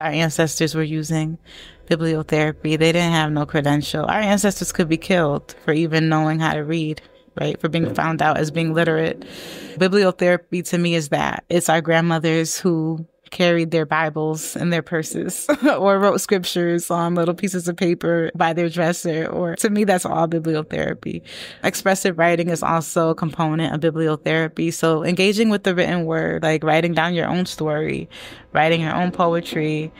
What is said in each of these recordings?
Our ancestors were using bibliotherapy. They didn't have no credential. Our ancestors could be killed for even knowing how to read, right? For being found out as being literate. Bibliotherapy to me is that. It's our grandmothers who carried their Bibles in their purses or wrote scriptures on little pieces of paper by their dresser. Or to me, that's all bibliotherapy. Expressive writing is also a component of bibliotherapy. So engaging with the written word, like writing down your own story, writing your own poetry.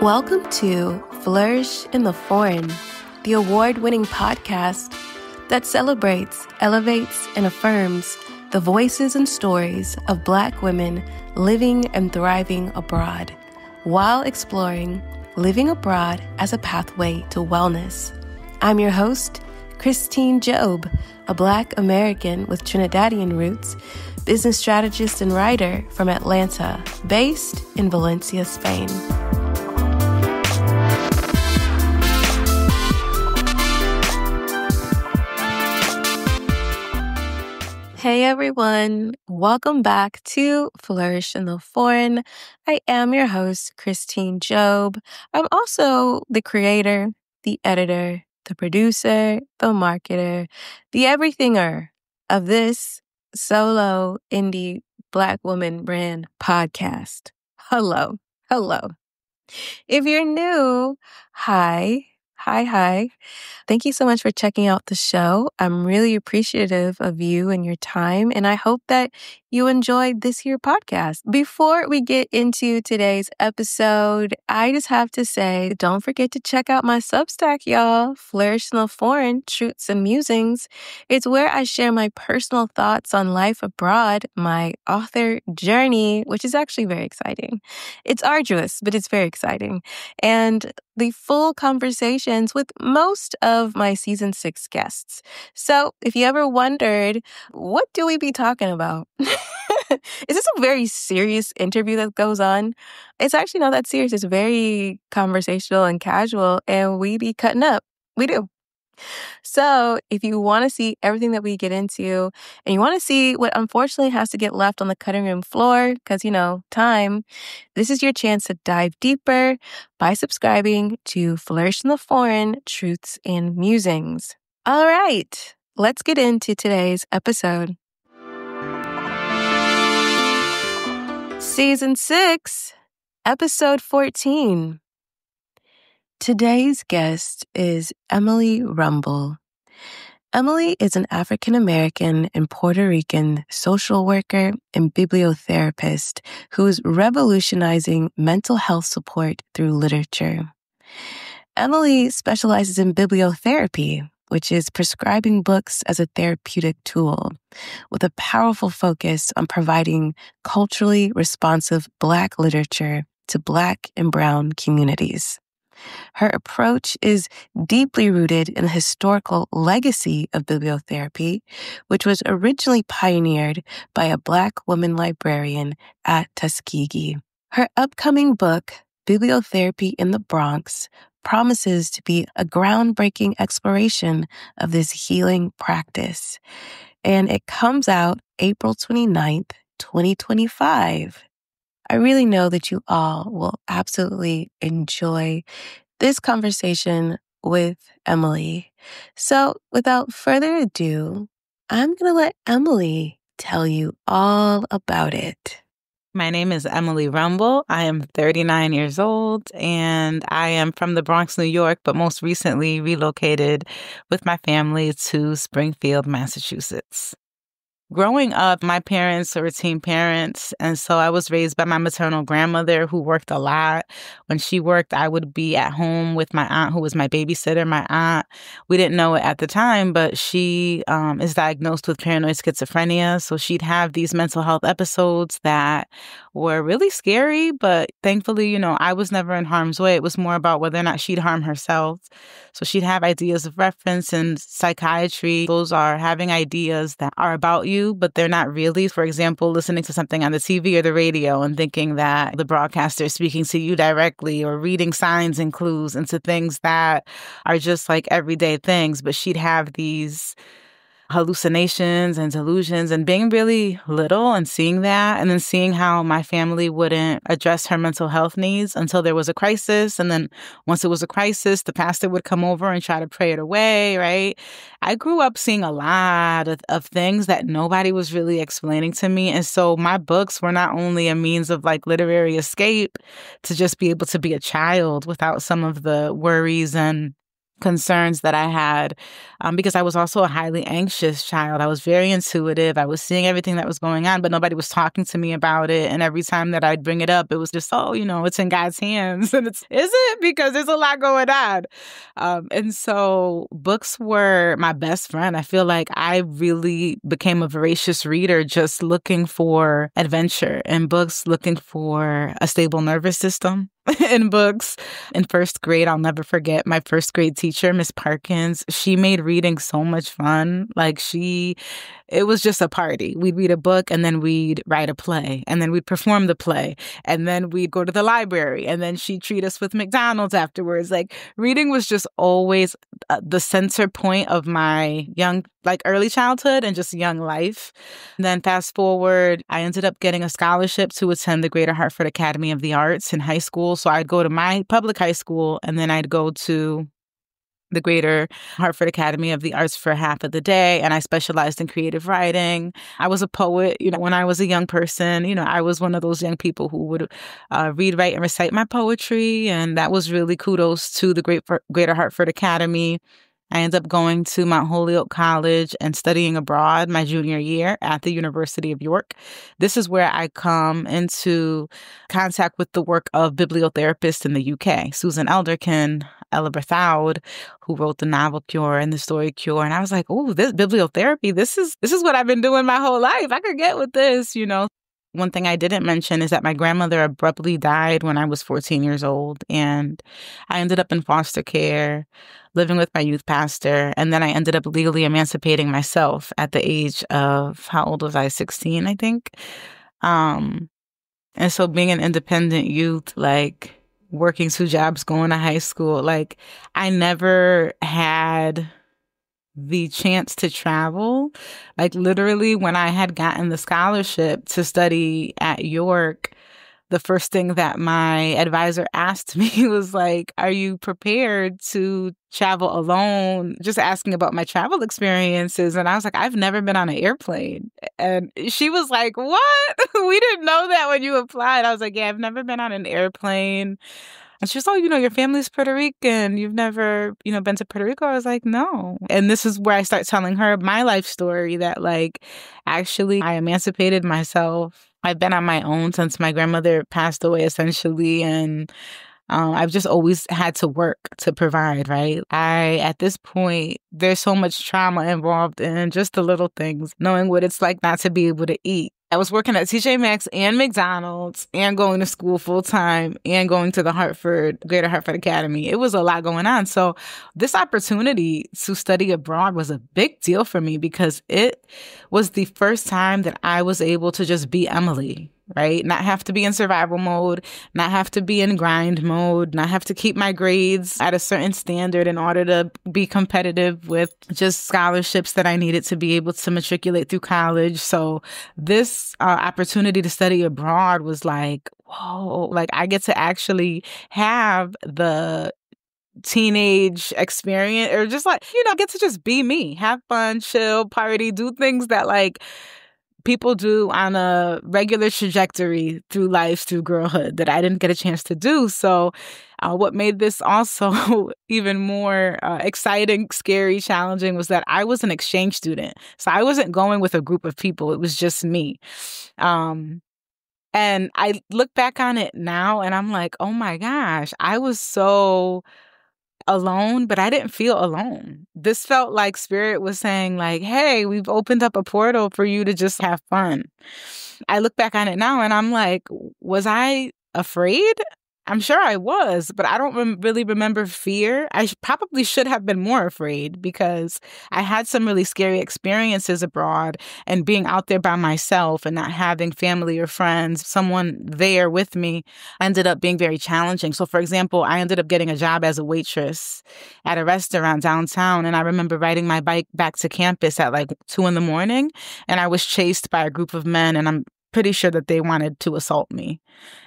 Welcome to Flourish in the Foreign, the award-winning podcast that celebrates, elevates, and affirms the voices and stories of Black women living and thriving abroad, while exploring living abroad as a pathway to wellness. I'm your host, Christine Job, a Black American with Trinidadian roots, business strategist and writer from Atlanta, based in Valencia, Spain. Hey everyone, welcome back to Flourish in the Foreign. I am your host, Christine Job. I'm also the creator, the editor, the producer, the marketer, the everythinger of this solo indie Black woman brand podcast. Hello. If you're new, hi. Thank you so much for checking out the show. I'm really appreciative of you and your time, and I hope that you enjoyed this here podcast. Before we get into today's episode, I just have to say, don't forget to check out my Substack, y'all. Flourish in the Foreign, Truths and Musings. It's where I share my personal thoughts on life abroad, my author journey, which is actually very exciting. It's arduous, but it's very exciting. And the full conversations with most of my season 6 guests. So if you ever wondered, what do we be talking about? Is this a very serious interview that goes on? It's actually not that serious. It's very conversational and casual, and we be cutting up. We do. So if you want to see everything that we get into, and you want to see what unfortunately has to get left on the cutting room floor, because, time, this is your chance to dive deeper by subscribing to Flourish in the Foreign, Truths and Musings. All right, let's get into today's episode. Season 6, Episode 14. Today's guest is Emely Rumble. Emely is an African-American and Puerto Rican social worker and bibliotherapist who is revolutionizing mental health support through literature. Emely specializes in bibliotherapy, which is prescribing books as a therapeutic tool, with a powerful focus on providing culturally responsive Black literature to Black and Brown communities. Her approach is deeply rooted in the historical legacy of bibliotherapy, which was originally pioneered by a Black woman librarian at Tuskegee. Her upcoming book, Bibliotherapy in the Bronx, promises to be a groundbreaking exploration of this healing practice. And it comes out April 29th, 2025. I really know that you all will absolutely enjoy this conversation with Emely. So without further ado, I'm going to let Emely tell you all about it. My name is Emely Rumble. I am 39 years old, and I am from the Bronx, New York, but most recently relocated with my family to Springfield, Massachusetts. Growing up, my parents were teen parents, and so I was raised by my maternal grandmother who worked a lot. When she worked, I would be at home with my aunt who was my babysitter. My aunt, we didn't know it at the time, but she is diagnosed with paranoid schizophrenia, so she'd have these mental health episodes that were really scary, but thankfully, I was never in harm's way. It was more about whether or not she'd harm herself. So she'd have ideas of reference in psychiatry. Those are having ideas that are about you, but they're not really. For example, listening to something on the TV or the radio and thinking that the broadcaster is speaking to you directly, or reading signs and clues into things that are just like everyday things. But she'd have these hallucinations and delusions, and being really little and seeing that, and then seeing how my family wouldn't address her mental health needs until there was a crisis. And then once it was a crisis, the pastor would come over and try to pray it away, right? I grew up seeing a lot of things that nobody was really explaining to me. And so my books were not only a means of like literary escape to just be able to be a child without some of the worries and concerns that I had, because I was also a highly anxious child. I was very intuitive. I was seeing everything that was going on, but nobody was talking to me about it. And every time that I'd bring it up, it was just, oh, it's in God's hands. And is it? Because there's a lot going on. And so books were my best friend. I feel like I really became a voracious reader, just looking for adventure in books, looking for a stable nervous system in books. In first grade, I'll never forget my first grade teacher, Miss Parkins. She made reading so much fun. It was just a party. We'd read a book and then we'd write a play and then we'd perform the play and then we'd go to the library and then she'd treat us with McDonald's afterwards. Like reading was just always the center point of my early childhood and just young life. And then fast forward, I ended up getting a scholarship to attend the Greater Hartford Academy of the Arts in high school. So I'd go to my public high school and then I'd go to the Greater Hartford Academy of the Arts for half of the day, and I specialized in creative writing. I was a poet, when I was a young person. I was one of those young people who would read, write, and recite my poetry, and that was really kudos to the Greater Hartford Academy. I ended up going to Mount Holyoke College and studying abroad my junior year at the University of York. This is where I come into contact with the work of bibliotherapist in the UK, Susan Elderkin, Ella Berthoud, who wrote the novel Cure and the story Cure. And I was like, oh, this bibliotherapy, this is what I've been doing my whole life. I could get with this, One thing I didn't mention is that my grandmother abruptly died when I was 14 years old. And I ended up in foster care, living with my youth pastor. And then I ended up legally emancipating myself at the age of, how old was I? 16, I think. And so being an independent youth, working 2 jobs, going to high school, I never had the chance to travel. Literally, when I had gotten the scholarship to study at York, the first thing that my advisor asked me was are you prepared to travel alone? Just asking about my travel experiences. And I was like, I've never been on an airplane. And she was like, what? We didn't know that when you applied. I was like, yeah, I've never been on an airplane. And she was, oh, your family's Puerto Rican. You've never, been to Puerto Rico? I was like, no. And this is where I start telling her my life story that actually I emancipated myself. I've been on my own since my grandmother passed away, essentially. And I've just always had to work to provide, right? At this point, there's so much trauma involved in just the little things, knowing what it's like not to be able to eat. I was working at TJ Maxx and McDonald's and going to school full time and going to the Greater Hartford Academy. It was a lot going on. So this opportunity to study abroad was a big deal for me because it was the first time that I was able to just be Emely, right? Not have to be in survival mode, not have to be in grind mode, not have to keep my grades at a certain standard in order to be competitive with just scholarships that I needed to be able to matriculate through college. So this opportunity to study abroad was whoa, I get to actually have the teenage experience or just get to just be me, have fun, chill, party, do things that people do on a regular trajectory through life, through girlhood that I didn't get a chance to do. So what made this also even more exciting, scary, challenging was that I was an exchange student. So I wasn't going with a group of people. It was just me. And I look back on it now and I'm like, oh my gosh, I was so alone, but I didn't feel alone. This felt like Spirit was saying hey, we've opened up a portal for you to just have fun. I look back on it now and I'm like, was I afraid? I'm sure I was, but I don't really remember fear. I probably should have been more afraid because I had some really scary experiences abroad, and being out there by myself and not having family or friends, someone there with me, ended up being very challenging. So, for example, I ended up getting a job as a waitress at a restaurant downtown. And I remember riding my bike back to campus at like 2 a.m. and I was chased by a group of men, and I'm pretty sure that they wanted to assault me.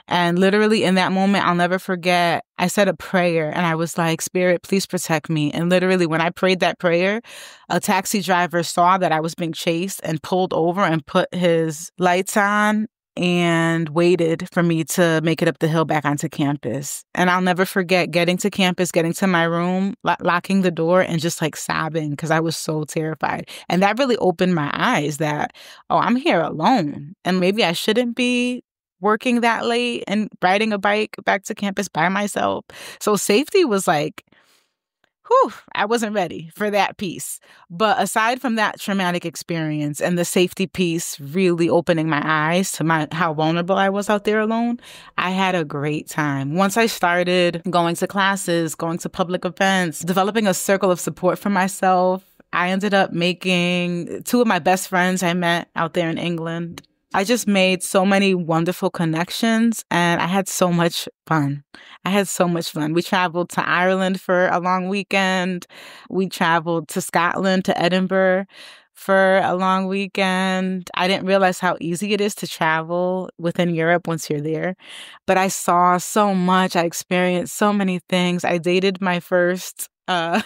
And literally in that moment, I'll never forget, I said a prayer and I was like, Spirit, please protect me. And literally when I prayed that prayer, a taxi driver saw that I was being chased and pulled over and put his lights on and waited for me to make it up the hill back onto campus. And I'll never forget getting to campus, getting to my room, locking the door and just like sobbing because I was so terrified. And that really opened my eyes that, oh, I'm here alone and maybe I shouldn't be working that late and riding a bike back to campus by myself. So safety was like, whew, I wasn't ready for that piece. But aside from that traumatic experience and the safety piece really opening my eyes to how vulnerable I was out there alone, I had a great time. Once I started going to classes, going to public events, developing a circle of support for myself, I ended up making 2 of my best friends I met out there in England. I just made so many wonderful connections and I had so much fun. We traveled to Ireland for a long weekend. We traveled to Scotland, to Edinburgh for a long weekend. I didn't realize how easy it is to travel within Europe once you're there. But I saw so much. I experienced so many things. I dated my first a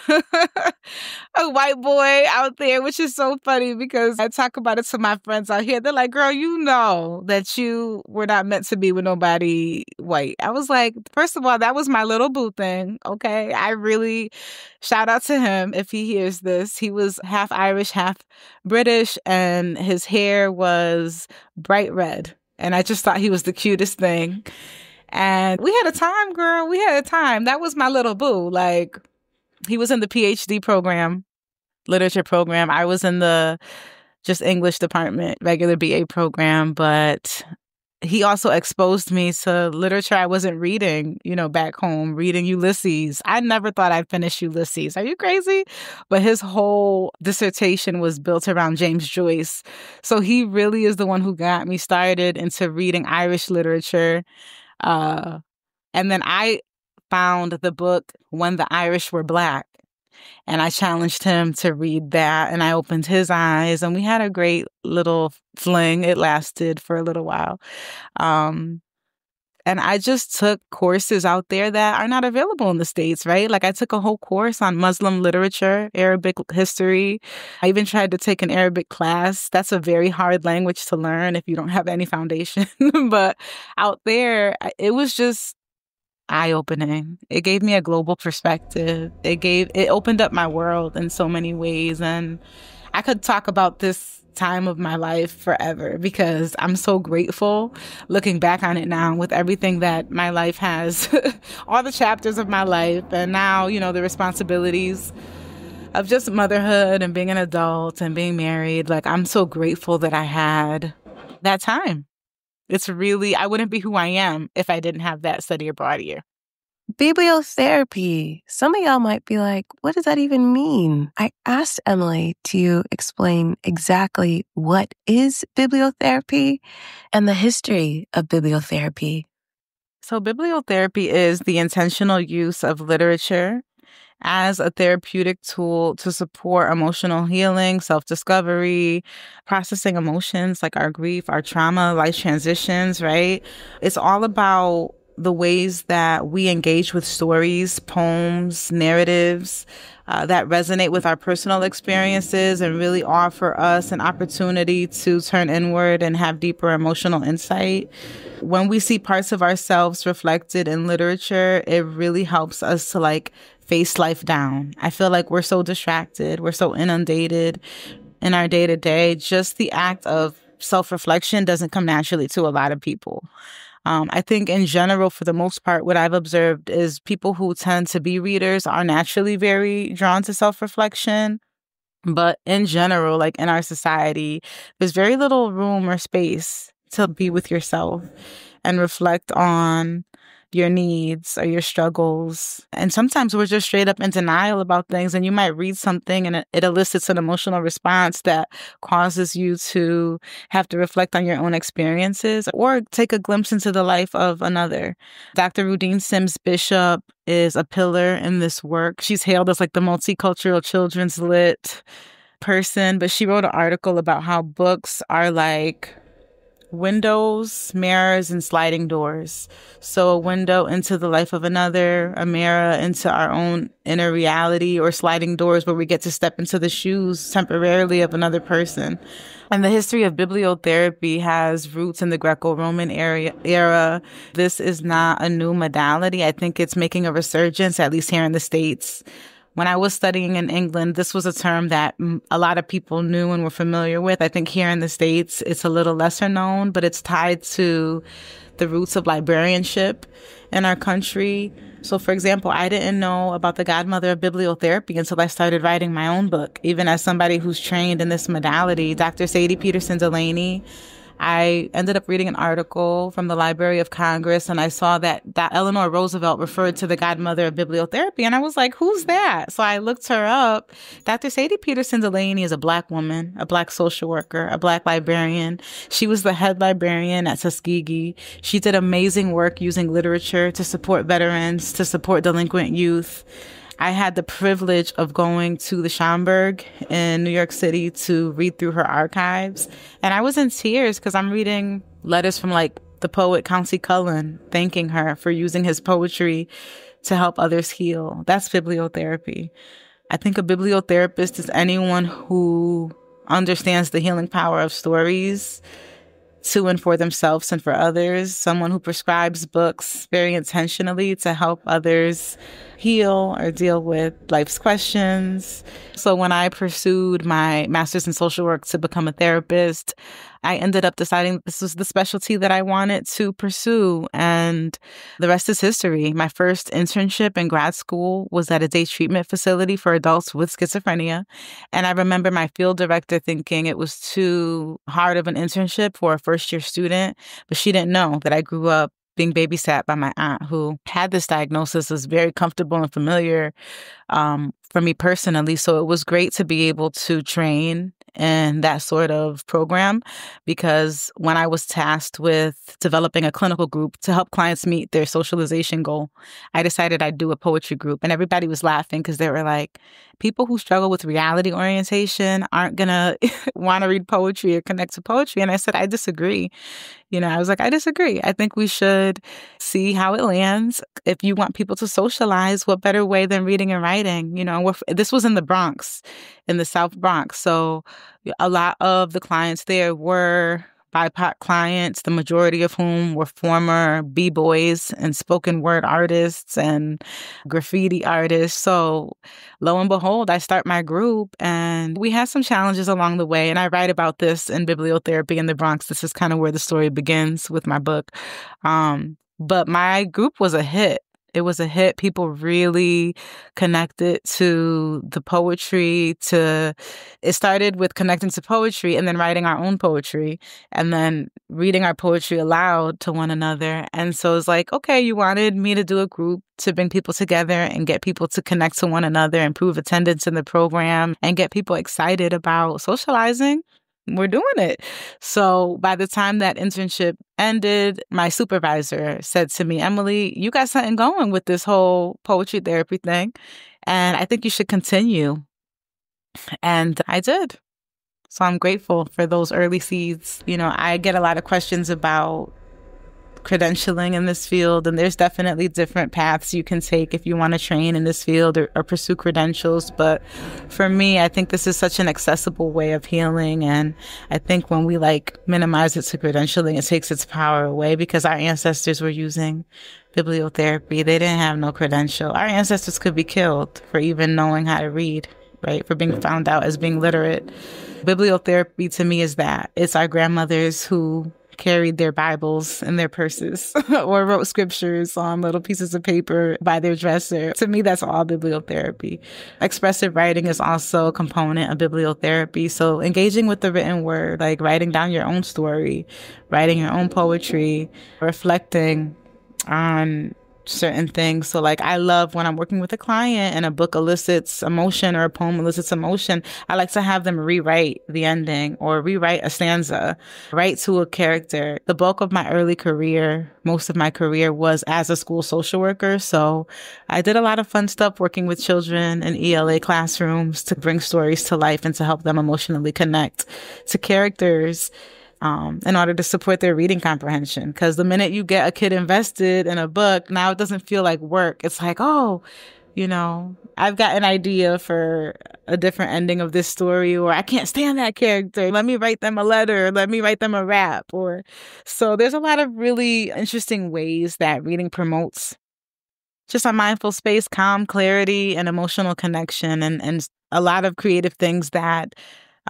white boy out there, which is so funny because I talk about it to my friends out here. They're like, girl, you know that you were not meant to be with nobody white. I was like, first of all, that was my little boo thing. Okay. I really shout out to him if he hears this. He was half Irish, half British, and his hair was bright red. And I just thought he was the cutest thing. And we had a time, girl. We had a time. That was my little boo. Like, he was in the PhD program, literature program. I was in the just English department, regular BA program. But he also exposed me to literature I wasn't reading, back home, reading Ulysses. I never thought I'd finish Ulysses. Are you crazy? But his whole dissertation was built around James Joyce. So he really is the one who got me started into reading Irish literature. And then I found the book When the Irish Were Black. And I challenged him to read that, and I opened his eyes, and we had a great little fling. It lasted for a little while. And I just took courses out there that are not available in the States, right? Like I took a whole course on Muslim literature, Arabic history. I even tried to take an Arabic class. That's a very hard language to learn if you don't have any foundation. But out there, it was just eye-opening. It gave me a global perspective. It opened up my world in so many ways. And I could talk about this time of my life forever because I'm so grateful looking back on it now with everything that my life has, all the chapters of my life. And now, the responsibilities of just motherhood and being an adult and being married. Like, I'm so grateful that I had that time. I wouldn't be who I am if I didn't have that study abroad year. Bibliotherapy. Some of y'all might be like, what does that even mean? I asked Emely to explain exactly what is bibliotherapy and the history of bibliotherapy. So bibliotherapy is the intentional use of literature as a therapeutic tool to support emotional healing, self-discovery, processing emotions like our grief, our trauma, life transitions, right? It's all about the ways that we engage with stories, poems, narratives that resonate with our personal experiences and really offer us an opportunity to turn inward and have deeper emotional insight. When we see parts of ourselves reflected in literature, it really helps us to face life down. I feel like we're so distracted. We're so inundated in our day-to-day. Just the act of self-reflection doesn't come naturally to a lot of people. I think in general, for the most part, what I've observed is people who tend to be readers are naturally very drawn to self-reflection. But in general, like in our society, there's very little room or space to be with yourself and reflect on your needs or your struggles. And sometimes we're just straight up in denial about things, and you might read something and it elicits an emotional response that causes you to have to reflect on your own experiences or take a glimpse into the life of another. Dr. Rudine Sims Bishop is a pillar in this work. She's hailed as like the multicultural children's lit person, but she wrote an article about how books are like windows, mirrors, and sliding doors. So a window into the life of another, a mirror into our own inner reality, or sliding doors where we get to step into the shoes temporarily of another person. And the history of bibliotherapy has roots in the Greco-Roman era. This is not a new modality. I think it's making a resurgence, at least here in the States. When I was studying in England, this was a term that a lot of people knew and were familiar with. I think here in the States, it's a little lesser known, but it's tied to the roots of librarianship in our country. So, for example, I didn't know about the godmother of bibliotherapy until I started writing my own book. Even as somebody who's trained in this modality, Dr. Sadie Peterson Delaney, I ended up reading an article from the Library of Congress, and I saw that Eleanor Roosevelt referred to the godmother of bibliotherapy, and I was like, who's that? So I looked her up. Dr. Sadie Peterson Delaney is a Black woman, a Black social worker, a Black librarian. She was the head librarian at Tuskegee. She did amazing work using literature to support veterans, to support delinquent youth. I had the privilege of going to the Schomburg in New York City to read through her archives. And I was in tears because I'm reading letters from like the poet Countee Cullen, thanking her for using his poetry to help others heal. That's bibliotherapy. I think a bibliotherapist is anyone who understands the healing power of stories to and for themselves and for others, someone who prescribes books very intentionally to help others heal or deal with life's questions. So when I pursued my master's in social work to become a therapist, I ended up deciding this was the specialty that I wanted to pursue. And the rest is history. My first internship in grad school was at a day treatment facility for adults with schizophrenia. And I remember my field director thinking it was too hard of an internship for a first-year student, but she didn't know that I grew up being babysat by my aunt who had this diagnosis, was very comfortable and familiar for me personally. So it was great to be able to train in that sort of program, because when I was tasked with developing a clinical group to help clients meet their socialization goal, I decided I'd do a poetry group. And everybody was laughing because they were like, people who struggle with reality orientation aren't going to want to read poetry or connect to poetry. And I said, I disagree. I was like, I disagree. I think we should see how it lands. If you want people to socialize, what better way than reading and writing? This was in the Bronx, in the South Bronx. So a lot of the clients there were BIPOC clients, the majority of whom were former B-boys and spoken word artists and graffiti artists. So lo and behold, I start my group, and we had some challenges along the way. And I write about this in Bibliotherapy in the Bronx. This is kind of where the story begins with my book. But my group was a hit. It was a hit. People really connected to the poetry. It started with connecting to poetry and then writing our own poetry and then reading our poetry aloud to one another. And so it's like, okay, you wanted me to do a group to bring people together and get people to connect to one another, improve attendance in the program, and get people excited about socializing. We're doing it. So by the time that internship ended, my supervisor said to me, Emely, you got something going with this whole poetry therapy thing, and I think you should continue. And I did. So I'm grateful for those early seeds. I get a lot of questions about credentialing in this field, and there's definitely different paths you can take if you want to train in this field or pursue credentials. But for me, I think this is such an accessible way of healing, and I think when we minimize it to credentialing, it takes its power away, because our ancestors were using bibliotherapy. They didn't have no credential. Our ancestors could be killed for even knowing how to read, right? For being found out as being literate. Bibliotherapy to me is that. It's our grandmothers who carried their Bibles in their purses or wrote scriptures on little pieces of paper by their dresser. To me, that's all bibliotherapy. Expressive writing is also a component of bibliotherapy. So engaging with the written word, like writing down your own story, writing your own poetry, reflecting on certain things. So like I love when I'm working with a client and a book elicits emotion or a poem elicits emotion, I like to have them rewrite the ending or rewrite a stanza, write to a character. The bulk of my early career, most of my career was as a school social worker. So I did a lot of fun stuff working with children in ELA classrooms to bring stories to life and to help them emotionally connect to characters in order to support their reading comprehension. Because the minute you get a kid invested in a book, now it doesn't feel like work. It's like, oh, I've got an idea for a different ending of this story, or I can't stand that character. Let me write them a letter. Let me write them a rap. Or so there's a lot of really interesting ways that reading promotes just a mindful space, calm, clarity, and emotional connection, and a lot of creative things that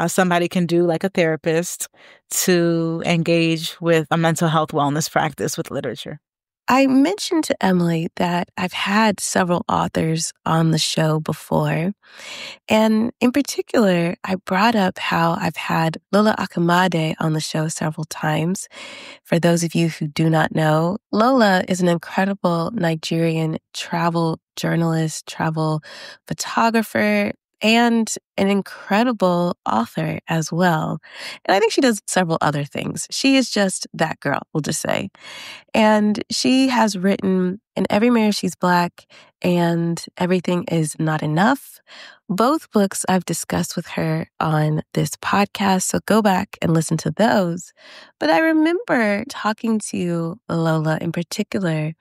somebody can do, like a therapist, to engage with a mental health wellness practice with literature. I mentioned to Emely that I've had several authors on the show before. And in particular, I brought up how I've had Lola Akamade on the show several times. For those of you who do not know, Lola is an incredible Nigerian travel journalist, travel photographer, and an incredible author as well. And I think she does several other things. She is just that girl, we'll just say. And she has written In Every Mirror She's Black and Everything Is Not Enough. Both books I've discussed with her on this podcast, so go back and listen to those. But I remember talking to Lola in particular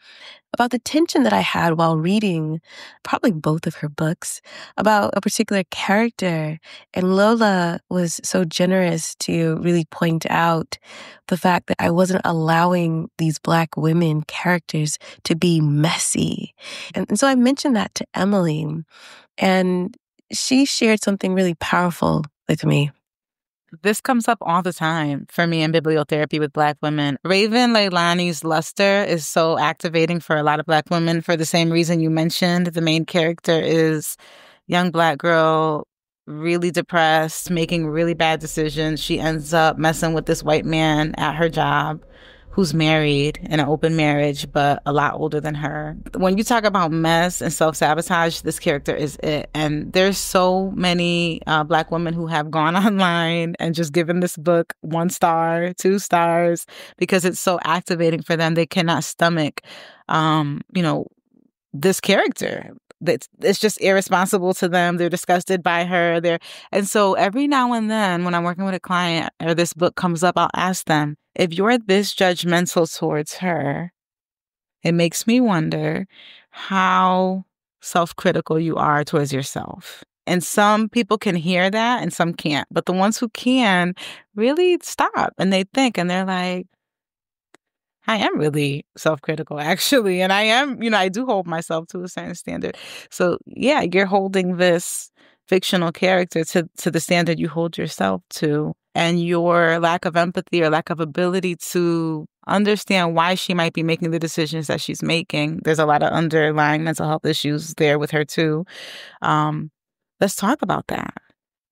about the tension that I had while reading probably both of her books about a particular character. And Lola was so generous to really point out the fact that I wasn't allowing these Black women characters to be messy. And so I mentioned that to Emely, and she shared something really powerful with me. This comes up all the time for me in bibliotherapy with Black women. Raven Leilani's luster is so activating for a lot of Black women for the same reason you mentioned. The main character is young Black girl, really depressed, making really bad decisions. She ends up messing with this white man at her job who's married in an open marriage, but a lot older than her. When you talk about mess and self-sabotage, this character is it. And there's so many Black women who have gone online and just given this book 1 star, 2 stars, because it's so activating for them. They cannot stomach, this character. It's just irresponsible to them. They're disgusted by her. And so every now and then when I'm working with a client or this book comes up, I'll ask them, if you're this judgmental towards her, it makes me wonder how self-critical you are towards yourself. And some people can hear that and some can't. But the ones who can really stop and they think and they're like, I am really self-critical, actually. And I am, I do hold myself to a certain standard. So yeah, you're holding this fictional character to the standard you hold yourself to. And your lack of empathy or lack of ability to understand why she might be making the decisions that she's making. There's a lot of underlying mental health issues there with her too. Let's talk about that.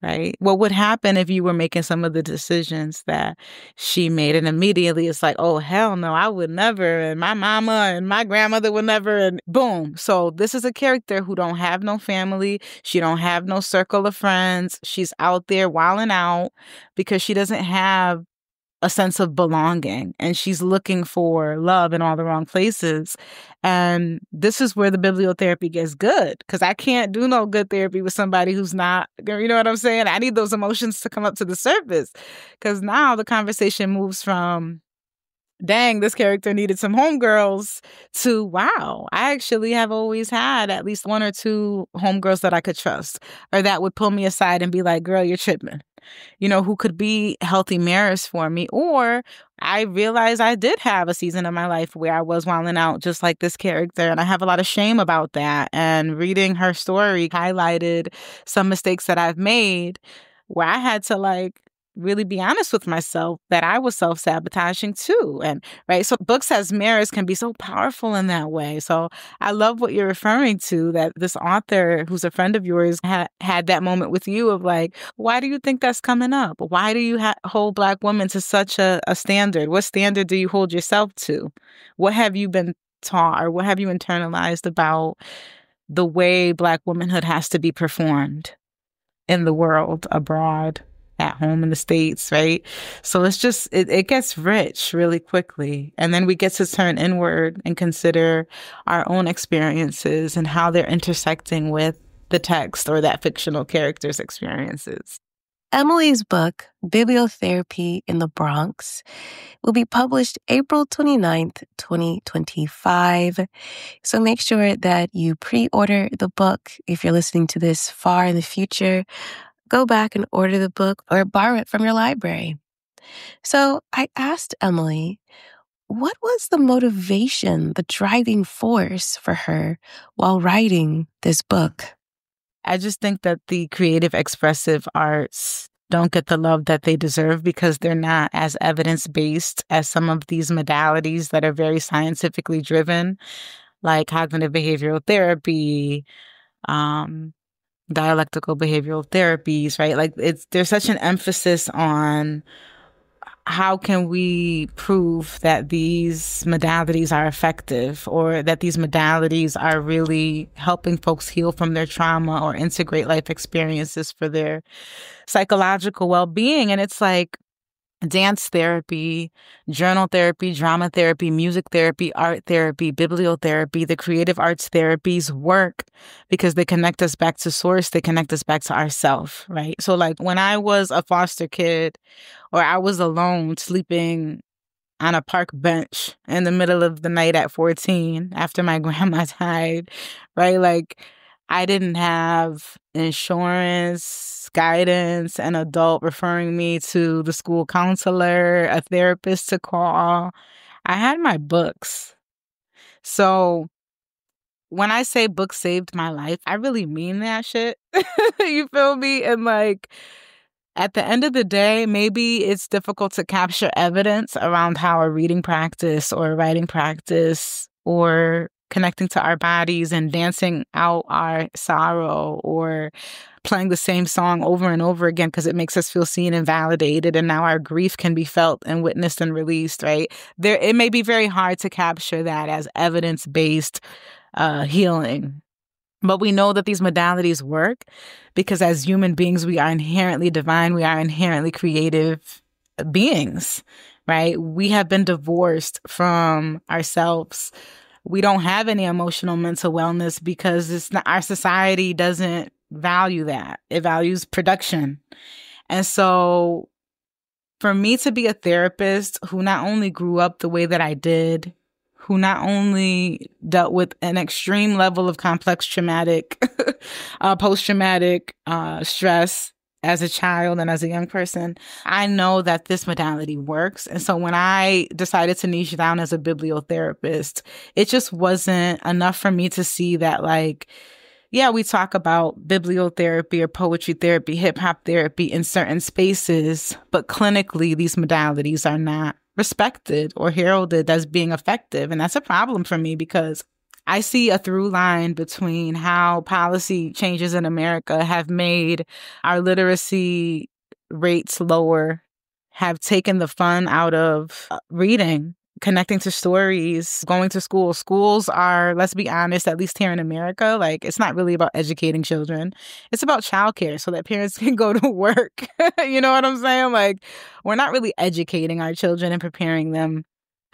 Right? What would happen if you were making some of the decisions that she made? And immediately it's like, oh, hell no, I would never. And my mama and my grandmother would never. And boom. So this is a character who don't have no family. She don't have no circle of friends. She's out there wilding out because she doesn't have a sense of belonging, and she's looking for love in all the wrong places. And this is where the bibliotherapy gets good, because I can't do no good therapy with somebody who's not, you know what I'm saying? I need those emotions to come up to the surface, because now the conversation moves from, dang, this character needed some homegirls, to, wow, I actually have always had at least 1 or 2 homegirls that I could trust, or that would pull me aside and be like, girl, you're tripping. Who could be healthy mirrors for me. Or I realized I did have a season of my life where I was wilding out just like this character. And I have a lot of shame about that. And reading her story highlighted some mistakes that I've made where I had to really be honest with myself that I was self-sabotaging too. And right. So books as mirrors can be so powerful in that way. So I love what you're referring to, that this author who's a friend of yours had that moment with you of like, why do you think that's coming up? Why do you hold Black women to such a standard? What standard do you hold yourself to? What have you been taught or what have you internalized about the way Black womanhood has to be performed in the world, abroad, at home in the States, right? So it's just, it gets rich really quickly. And then we get to turn inward and consider our own experiences and how they're intersecting with the text or that fictional character's experiences. Emely's book, Bibliotherapy in the Bronx, will be published April 29th, 2025. So make sure that you pre-order the book. If you're listening to this far in the future, go back and order the book or borrow it from your library. So I asked Emely, what was the motivation, the driving force for her while writing this book? I just think that the creative expressive arts don't get the love that they deserve because they're not as evidence-based as some of these modalities that are very scientifically driven, like cognitive behavioral therapy, dialectical behavioral therapies, right? Like there's such an emphasis on how can we prove that these modalities are effective or that these modalities are really helping folks heal from their trauma or integrate life experiences for their psychological well-being. And it's like dance therapy, journal therapy, drama therapy, music therapy, art therapy, bibliotherapy, the creative arts therapies work because they connect us back to source. They connect us back to ourself, right? So like when I was a foster kid or I was alone sleeping on a park bench in the middle of the night at 14 after my grandma died, right? Like I didn't have insurance, guidance, an adult referring me to the school counselor, a therapist to call. I had my books. So when I say books saved my life, I really mean that shit. You feel me? And like, at the end of the day, maybe it's difficult to capture evidence around how a reading practice or a writing practice or connecting to our bodies and dancing out our sorrow or playing the same song over and over again because it makes us feel seen and validated, and now our grief can be felt and witnessed and released, right? It may be very hard to capture that as evidence-based healing. But we know that these modalities work because as human beings, we are inherently divine. We are inherently creative beings, right? We have been divorced from ourselves. We don't have any emotional mental wellness because it's not, our society doesn't value that. It values production. And so for me to be a therapist who not only grew up the way that I did, who not only dealt with an extreme level of complex traumatic, post-traumatic stress as a child and as a young person, I know that this modality works. And so when I decided to niche down as a bibliotherapist, it just wasn't enough for me to see that, like, yeah, we talk about bibliotherapy or poetry therapy, hip hop therapy in certain spaces, but clinically, these modalities are not respected or heralded as being effective. And that's a problem for me because I see a through line between how policy changes in America have made our literacy rates lower, have taken the fun out of reading, connecting to stories, going to school. Schools are, let's be honest, at least here in America, like it's not really about educating children. It's about childcare so that parents can go to work. You know what I'm saying? Like we're not really educating our children and preparing them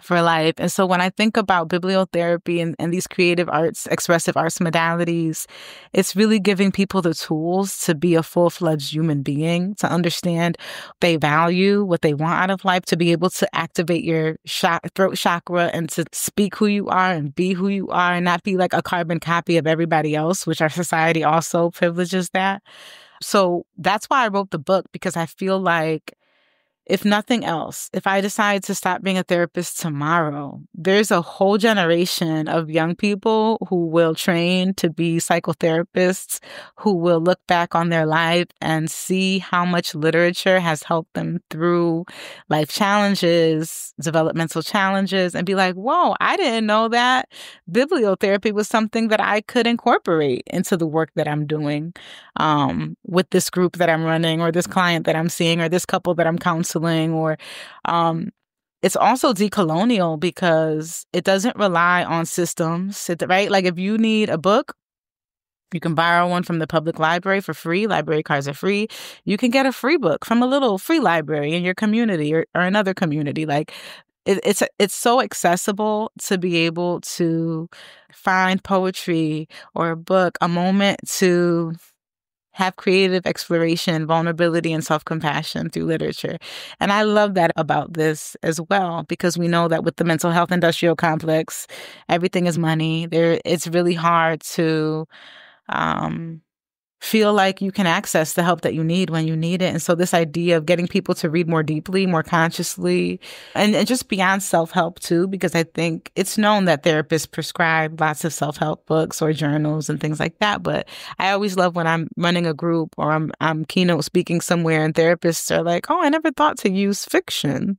for life. And so when I think about bibliotherapy and these creative arts, expressive arts modalities, it's really giving people the tools to be a full-fledged human being, to understand they value, what they want out of life, to be able to activate your throat chakra and to speak who you are and be who you are and not be like a carbon copy of everybody else, which our society also privileges that. So that's why I wrote the book, because I feel like if nothing else, if I decide to stop being a therapist tomorrow, there's a whole generation of young people who will train to be psychotherapists, who will look back on their life and see how much literature has helped them through life challenges, developmental challenges, and be like, whoa, I didn't know that bibliotherapy was something that I could incorporate into the work that I'm doing with this group that I'm running or this client that I'm seeing or this couple that I'm counseling or It's also decolonial because it doesn't rely on systems, right? Like if you need a book, you can borrow one from the public library for free. Library cards are free. You can get a free book from a little free library in your community or another community. Like it's so accessible to be able to find poetry or a book, a moment to have creative exploration, vulnerability, and self-compassion through literature. And I love that about this as well, because we know that with the mental health industrial complex, everything is money. It's really hard to feel like you can access the help that you need when you need it. And so this idea of getting people to read more deeply, more consciously, and just beyond self-help too, because I think it's known that therapists prescribe lots of self-help books or journals and things like that. But I always love when I'm running a group or I'm keynote speaking somewhere and therapists are like, oh, I never thought to use fiction.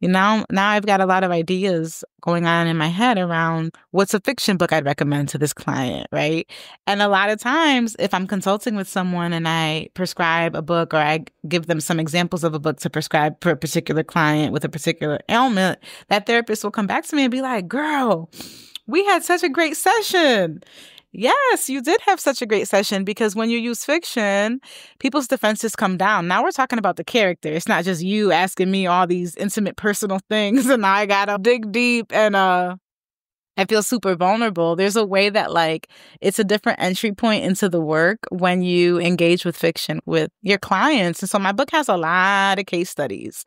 Now I've got a lot of ideas going on in my head around what's a fiction book I'd recommend to this client, right? And a lot of times, if I'm consulting with someone and I prescribe a book or I give them some examples of a book to prescribe for a particular client with a particular ailment, that therapist will come back to me and be like, girl, we had such a great session. Yes, you did have such a great session, because when you use fiction, people's defenses come down. Now we're talking about the character. It's not just you asking me all these intimate personal things and I gotta dig deep and I feel super vulnerable. There's a way that like it's a different entry point into the work when you engage with fiction with your clients. And so my book has a lot of case studies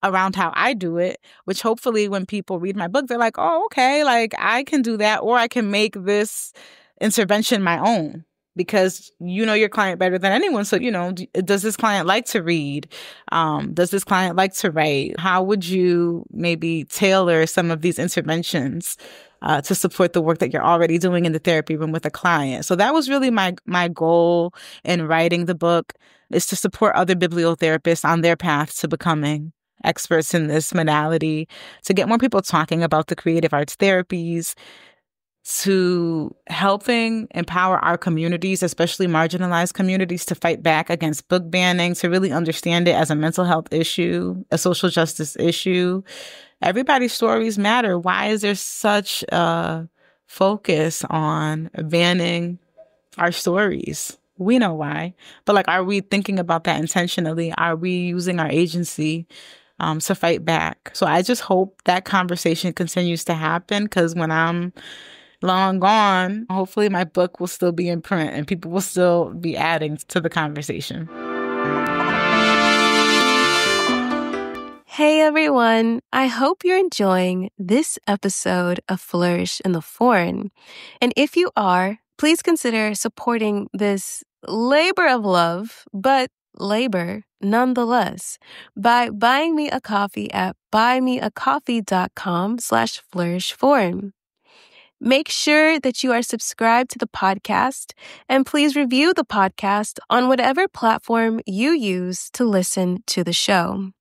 around how I do it, which hopefully when people read my book, they're like, oh, okay, like I can do that, or I can make this intervention my own, because you know your client better than anyone. So, does this client like to read? Does this client like to write? How would you maybe tailor some of these interventions to support the work that you're already doing in the therapy room with a client? So that was really my goal in writing the book, is to support other bibliotherapists on their path to becoming experts in this modality, to get more people talking about the creative arts therapies, to helping empower our communities, especially marginalized communities, to fight back against book banning, to really understand it as a mental health issue, a social justice issue. Everybody's stories matter. Why is there such a focus on banning our stories? We know why. But like, are we thinking about that intentionally? Are we using our agency to fight back? So I just hope that conversation continues to happen, because when I'm long gone, hopefully my book will still be in print and people will still be adding to the conversation. Hey everyone, I hope you're enjoying this episode of Flourish in the Foreign. And if you are, please consider supporting this labor of love, but labor nonetheless, by buying me a coffee at buymeacoffee.com/flourishforeign. Make sure that you are subscribed to the podcast, and please review the podcast on whatever platform you use to listen to the show.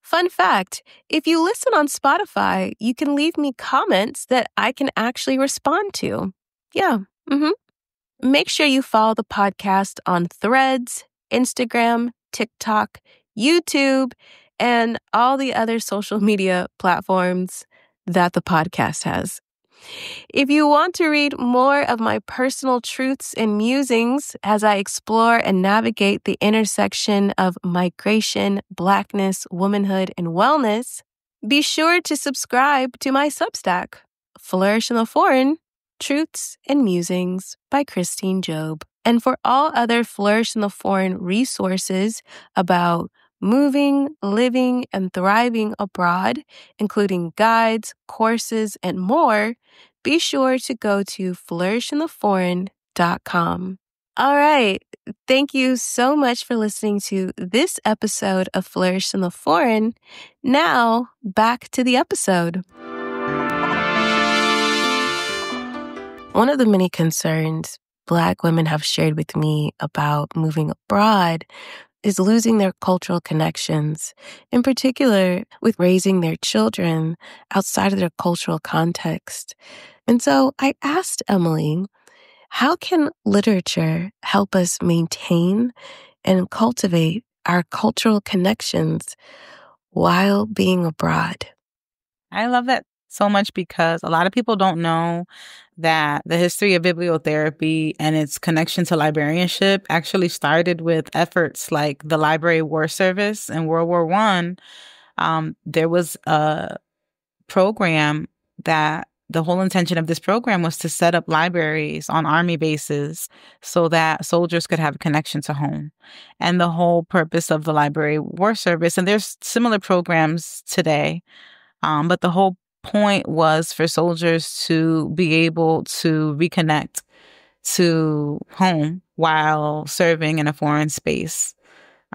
Fun fact, if you listen on Spotify, you can leave me comments that I can actually respond to. Yeah. Make sure you follow the podcast on Threads, Instagram, TikTok, YouTube, and all the other social media platforms that the podcast has. If you want to read more of my personal truths and musings as I explore and navigate the intersection of migration, Blackness, womanhood, and wellness, be sure to subscribe to my Substack, Flourish in the Foreign, Truths and Musings by Christine Job. And for all other Flourish in the Foreign resources about moving, living, and thriving abroad, including guides, courses, and more, be sure to go to flourishintheforeign.com. All right. Thank you so much for listening to this episode of Flourish in the Foreign. Now, back to the episode. One of the many concerns Black women have shared with me about moving abroad is losing their cultural connections, in particular with raising their children outside of their cultural context. And so I asked Emely, how can literature help us maintain and cultivate our cultural connections while being abroad? I love that so much because a lot of people don't know that the history of bibliotherapy and its connection to librarianship actually started with efforts like the Library War Service in World War One. There was a program that the whole intention of this program was to set up libraries on army bases so that soldiers could have a connection to home. And the whole purpose of the Library War Service, and there's similar programs today, but the whole point was for soldiers to be able to reconnect to home while serving in a foreign space.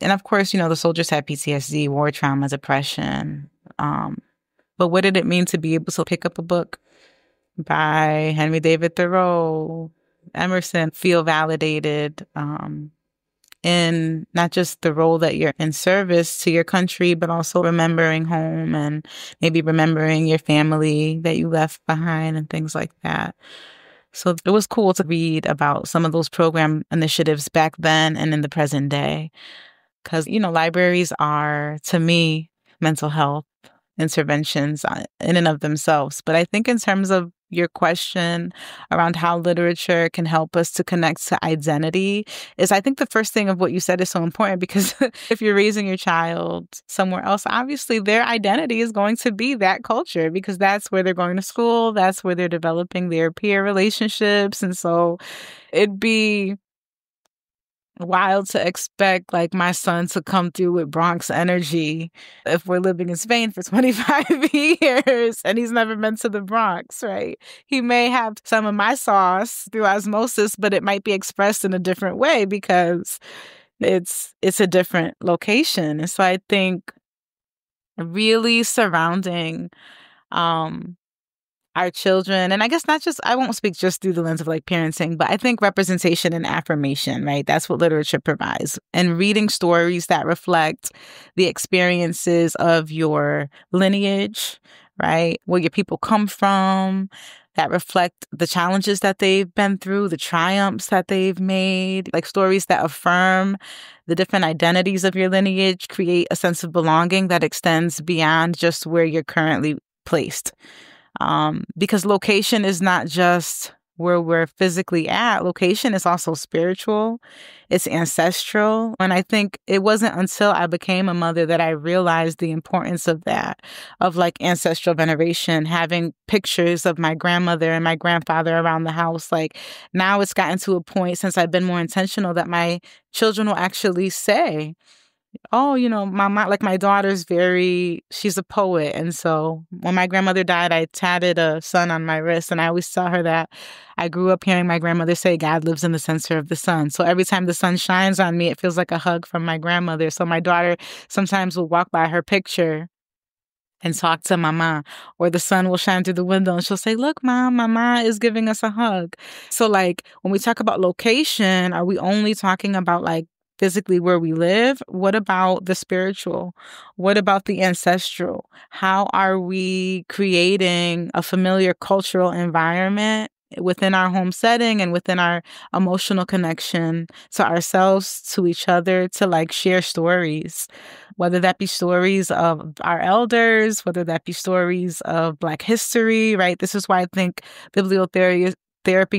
And of course, the soldiers had PTSD, war trauma, depression. But what did it mean to be able to pick up a book by Henry David Thoreau, Emerson, feel validated in not just the role that you're in service to your country, but also remembering home and maybe remembering your family that you left behind and things like that. So it was cool to read about some of those program initiatives back then and in the present day. Because, libraries are, to me, mental health interventions in and of themselves. But I think in terms of your question around how literature can help us to connect to identity is, I think the first thing of what you said is so important because if you're raising your child somewhere else, obviously their identity is going to be that culture because that's where they're going to school. That's where they're developing their peer relationships. And so it'd be wild to expect like my son to come through with Bronx energy if we're living in Spain for 25 years and he's never been to the Bronx, right? He may have some of my sauce through osmosis, but it might be expressed in a different way because it's a different location. And so I think really surrounding our children, and I guess not just, I won't speak just through the lens of like parenting, but I think representation and affirmation, right? That's what literature provides. And reading stories that reflect the experiences of your lineage, right? Where your people come from, that reflect the challenges that they've been through, the triumphs that they've made, like stories that affirm the different identities of your lineage, create a sense of belonging that extends beyond just where you're currently placed. Because location is not just where we're physically at. Location is also spiritual. It's ancestral. And I think it wasn't until I became a mother that I realized the importance of that, of like ancestral veneration, having pictures of my grandmother and my grandfather around the house. Like now it's gotten to a point since I've been more intentional that my children will actually say, oh, my mom, like my daughter's she's a poet. And so when my grandmother died, I tatted a sun on my wrist. And I always tell her that I grew up hearing my grandmother say, God lives in the center of the sun. So every time the sun shines on me, it feels like a hug from my grandmother. So my daughter sometimes will walk by her picture and talk to Mama, or the sun will shine through the window and she'll say, look, Mom, Mama is giving us a hug. So like when we talk about location, are we only talking about like physically where we live? What about the spiritual? What about the ancestral? How are we creating a familiar cultural environment within our home setting and within our emotional connection to ourselves, to each other, to like share stories, whether that be stories of our elders, whether that be stories of Black history, right? This is why I think bibliotherapy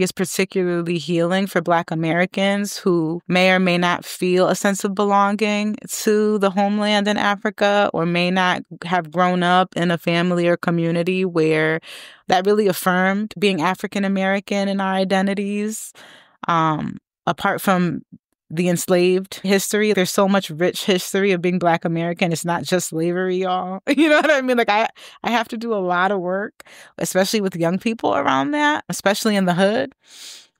is particularly healing for Black Americans who may or may not feel a sense of belonging to the homeland in Africa, or may not have grown up in a family or community where that really affirmed being African American in our identities. Apart from the enslaved history, there's so much rich history of being Black American. It's not just slavery, y'all. You know what I mean? Like I have to do a lot of work, especially with young people around that, especially in the hood.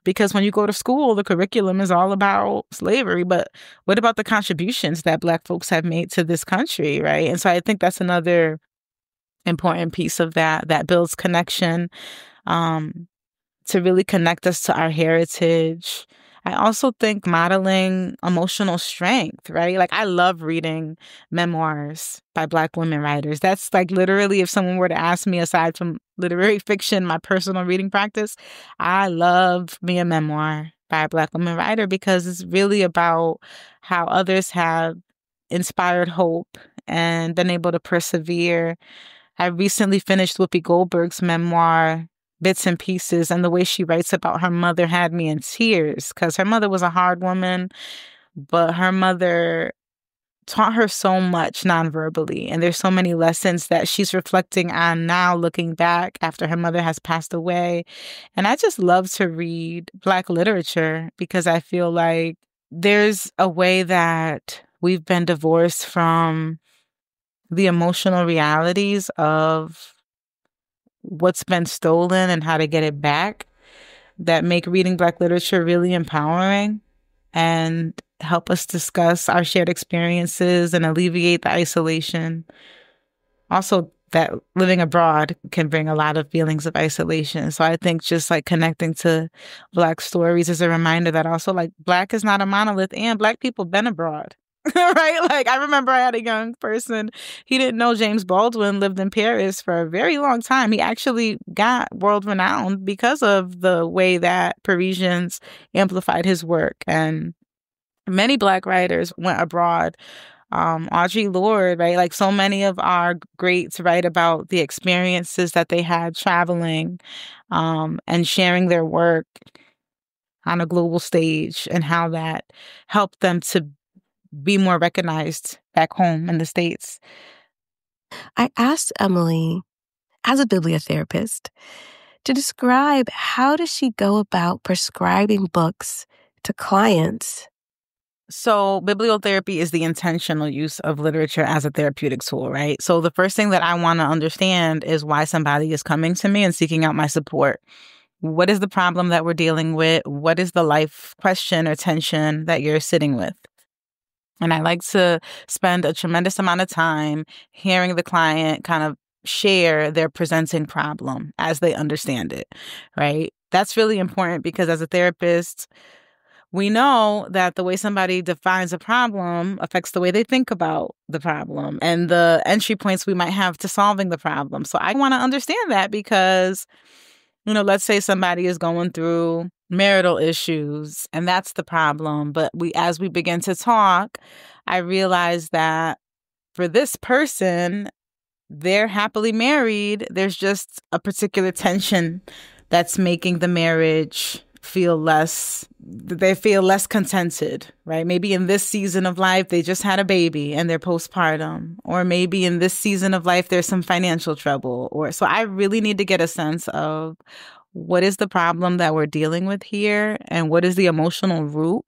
Because when you go to school, the curriculum is all about slavery. But what about the contributions that Black folks have made to this country, right? And so I think that's another important piece of that builds connection, to really connect us to our heritage. I also think modeling emotional strength, right? Like I love reading memoirs by Black women writers. That's like literally, if someone were to ask me, aside from literary fiction, my personal reading practice, I love me a memoir by a Black woman writer because it's really about how others have inspired hope and been able to persevere, I recently finished Whoopi Goldberg's memoir, Bits and Pieces, and the way she writes about her mother had me in tears because her mother was a hard woman, but her mother taught her so much nonverbally. And there's so many lessons that she's reflecting on now, looking back after her mother has passed away. And I just love to read Black literature because I feel like there's a way that we've been divorced from the emotional realities of what's been stolen and how to get it back that make reading Black literature really empowering and help us discuss our shared experiences and alleviate the isolation. Also, that living abroad can bring a lot of feelings of isolation. So I think just like connecting to Black stories is a reminder that also like Black is not a monolith and Black people been abroad. Right? Like I remember I had a young person, he didn't know James Baldwin lived in Paris for a very long time. He actually got world renowned because of the way that Parisians amplified his work. And many Black writers went abroad. Audre Lorde, right? Like so many of our greats write about the experiences that they had traveling and sharing their work on a global stage and how that helped them to be more recognized back home in the States. I asked Emely, as a bibliotherapist, to describe how does she go about prescribing books to clients. So bibliotherapy is the intentional use of literature as a therapeutic tool, right? So the first thing that I want to understand is why somebody is coming to me and seeking out my support. What is the problem that we're dealing with? What is the life question or tension that you're sitting with? And I like to spend a tremendous amount of time hearing the client kind of share their presenting problem as they understand it, right? That's really important because as a therapist, we know that the way somebody defines a problem affects the way they think about the problem and the entry points we might have to solving the problem. So I want to understand that because, you know, let's say somebody is going through marital issues and that's the problem. But as we begin to talk, I realize that for this person, they're happily married. There's just a particular tension that's making the marriage they feel less contented, right? Maybe in this season of life, they just had a baby and they're postpartum, or maybe in this season of life, there's some financial trouble. So I really need to get a sense of what is the problem that we're dealing with here and what is the emotional root,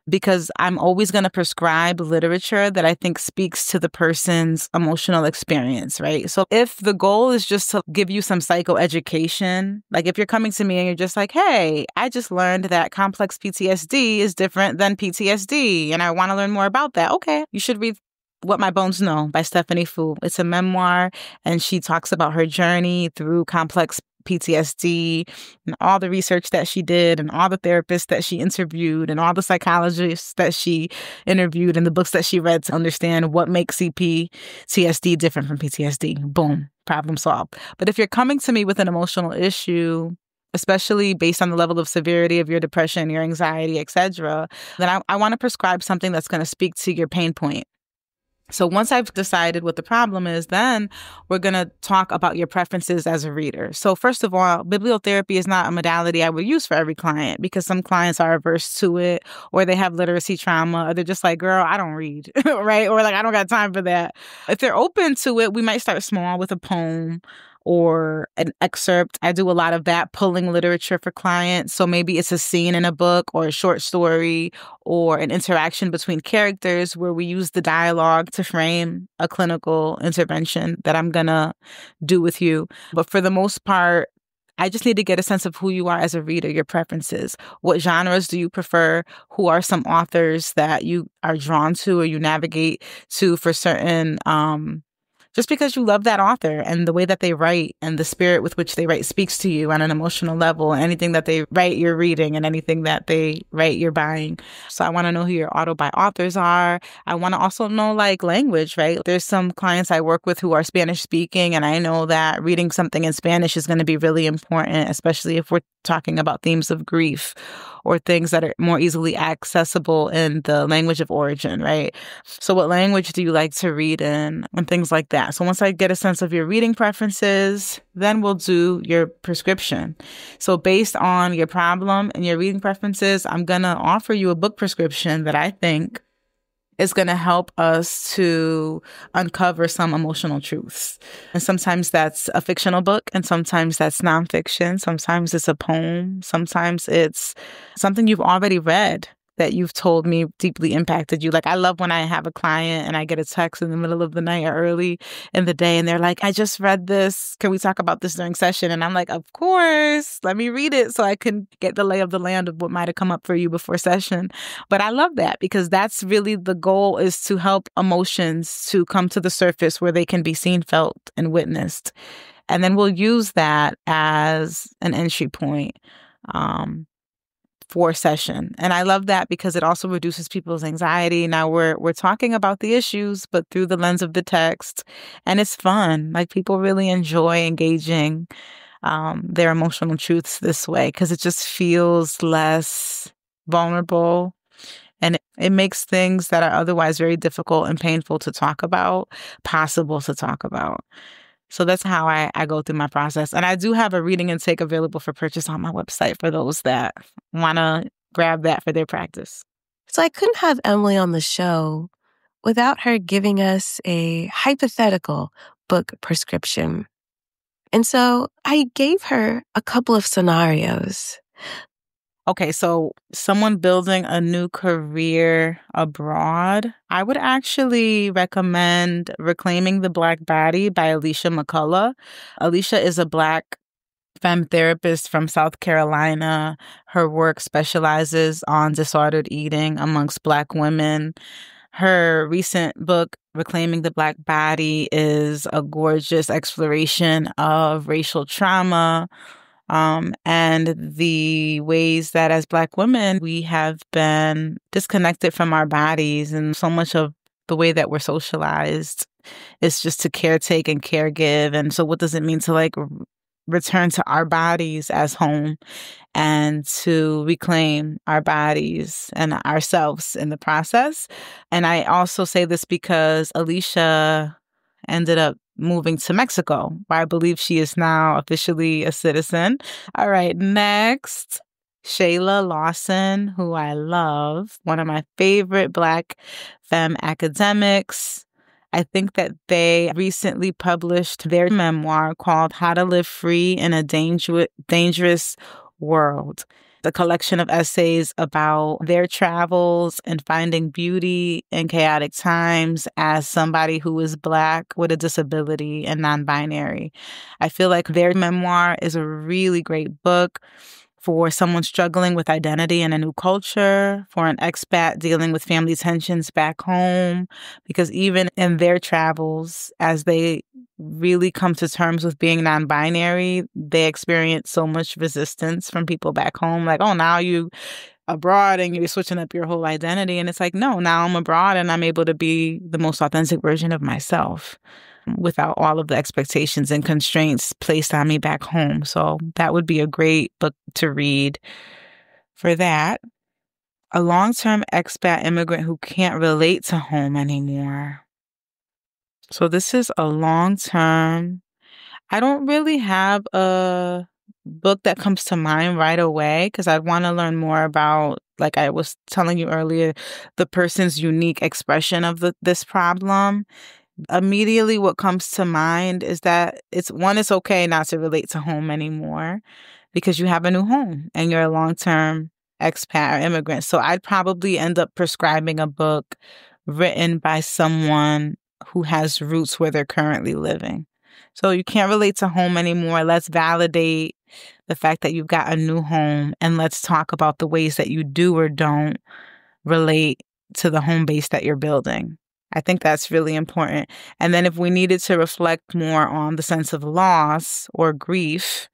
because I'm always going to prescribe literature that I think speaks to the person's emotional experience, right? So if the goal is just to give you some psychoeducation, like if you're coming to me and you're just like, hey, I just learned that complex PTSD is different than PTSD, and I want to learn more about that. Okay, you should read What My Bones Know by Stephanie Fu. It's a memoir, and she talks about her journey through complex PTSD and all the research that she did and all the therapists that she interviewed and all the psychologists that she interviewed and the books that she read to understand what makes CPTSD different from PTSD. Boom, problem solved. But if you're coming to me with an emotional issue, especially based on the level of severity of your depression, your anxiety, etc., then I want to prescribe something that's going to speak to your pain point. So once I've decided what the problem is, then we're going to talk about your preferences as a reader. So first of all, bibliotherapy is not a modality I would use for every client because some clients are averse to it or they have literacy trauma or they're just like, girl, I don't read, right? Or like, I don't got time for that. If they're open to it, we might start small with a poem or an excerpt. I do a lot of that, pulling literature for clients. So maybe it's a scene in a book or a short story or an interaction between characters where we use the dialogue to frame a clinical intervention that I'm going to do with you. But for the most part, I just need to get a sense of who you are as a reader, your preferences. What genres do you prefer? Who are some authors that you are drawn to or you navigate to for certain just because you love that author and the way that they write and the spirit with which they write speaks to you on an emotional level. Anything that they write, you're reading, and anything that they write, you're buying. So I want to know who your auto-buy authors are. I want to also know like language, right? There's some clients I work with who are Spanish speaking, and I know that reading something in Spanish is going to be really important, especially if we're talking about themes of grief or things that are more easily accessible in the language of origin, right? So what language do you like to read in and things like that. So once I get a sense of your reading preferences, then we'll do your prescription. So based on your problem and your reading preferences, I'm going to offer you a book prescription that I think is going to help us to uncover some emotional truths. And sometimes that's a fictional book, and sometimes that's nonfiction. Sometimes it's a poem. Sometimes it's something you've already read that you've told me deeply impacted you. Like, I love when I have a client and I get a text in the middle of the night or early in the day, and they're like, I just read this. Can we talk about this during session? And I'm like, of course, let me read it so I can get the lay of the land of what might have come up for you before session. But I love that because that's really the goal, is to help emotions to come to the surface where they can be seen, felt, and witnessed. And then we'll use that as an entry point for session. And I love that because it also reduces people's anxiety. Now we're talking about the issues, but through the lens of the text. And it's fun. Like, people really enjoy engaging their emotional truths this way because it just feels less vulnerable. And it makes things that are otherwise very difficult and painful to talk about possible to talk about. So that's how I go through my process. And I do have a reading intake available for purchase on my website for those that want to grab that for their practice. So I couldn't have Emely on the show without her giving us a hypothetical book prescription. And so I gave her a couple of scenarios. Okay, so someone building a new career abroad, I would actually recommend Reclaiming the Black Body by Alicia McCullough. Alicia is a Black femme therapist from South Carolina. Her work specializes on disordered eating amongst Black women. Her recent book, Reclaiming the Black Body, is a gorgeous exploration of racial trauma, and the ways that as Black women, we have been disconnected from our bodies. And so much of the way that we're socialized is just to caretake and caregive. And so what does it mean to return to our bodies as home and to reclaim our bodies and ourselves in the process? And I also say this because Alicia ended up moving to Mexico, where I believe she is now officially a citizen. All right, next, Shayla Lawson, who I love, one of my favorite Black femme academics. I think that they recently published their memoir called How to Live Free in a Dangerous World, a collection of essays about their travels and finding beauty in chaotic times as somebody who is Black with a disability and non-binary. I feel like their memoir is a really great book for someone struggling with identity in a new culture, for an expat dealing with family tensions back home, because even in their travels, as they really come to terms with being non-binary, they experience so much resistance from people back home. Like, oh, now you abroad and you're switching up your whole identity. And it's like, no, now I'm abroad and I'm able to be the most authentic version of myself without all of the expectations and constraints placed on me back home. So that would be a great book to read for that. A long-term expat immigrant who can't relate to home anymore. So this is a long-term. I don't really have a book that comes to mind right away because I want to learn more about, like I was telling you earlier, the person's unique expression of this problem. Immediately what comes to mind is that it's okay not to relate to home anymore because you have a new home and you're a long-term expat or immigrant. So I'd probably end up prescribing a book written by someone who has roots where they're currently living. So you can't relate to home anymore. Let's validate the fact that you've got a new home, and let's talk about the ways that you do or don't relate to the home base that you're building. I think that's really important. And then if we needed to reflect more on the sense of loss or grief,